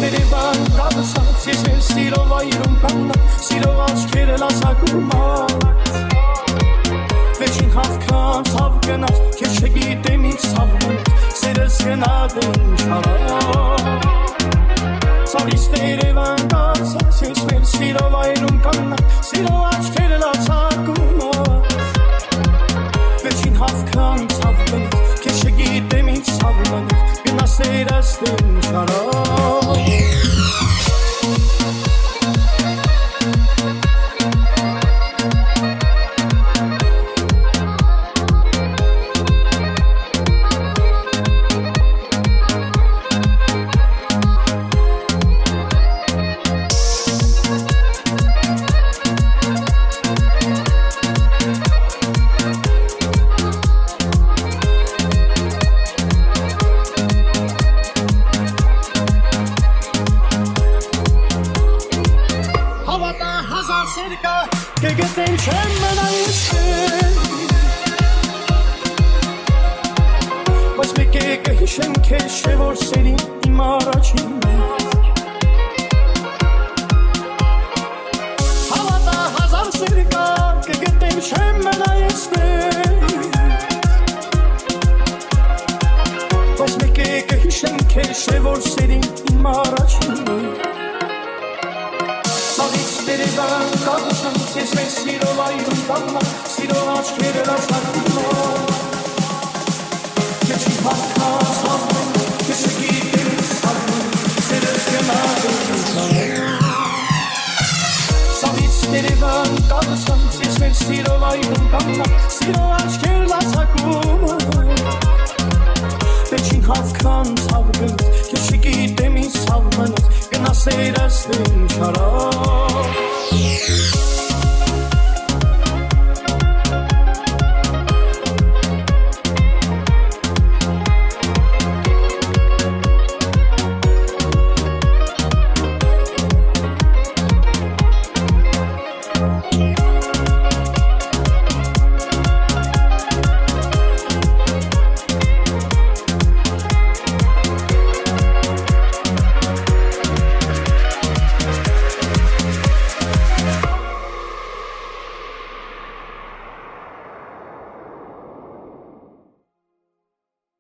Երևան կապսած ես մեր սիրով այրում կաննա Սիրով աչքերը լասակումած Վեջին հավքան ցավ գնաց Քեզ չգիտեմ ինչ ցավ գնաց Սերս գնաց ինչ հարավ Սարիս Երևան կապսած ես մեր սիրով այրում կաննա Սիրով աչքերը լասակումած Վեջին հավքան ցավ գնաց Քեզ չգիտեմ ինչ ցավ գնաց Գնաց սերս ինչ հարավ Կգտեմ չեմ մնայից Բայց մեկ է կհիշեմ քեզ չէ որ սերին իմ առաջին Հավատա հազար սեր կա կգտեմ չեմ մնայից Բայց մեկ է կհիշեմ քեզ չէ որ սերին իմ առաջին Երևան կապսած ես մեր սիրով այրում կաննա Սիրով աչքերը լասակումած Քեզ չհավքան ցավ գնաց Քեզ չգիտեմ ինչ ցավ գնաց Սերս գնաց ինչ հարավ Սավից Երևան կապսած ես մեր սիրով այրում կաննա Սիրով աչքերը լասակումած Վեջին հավքան ցավ գնաց Քեզ չգիտեմ ինչ ցավ գնաց Գնաց սերս ինչ հարավ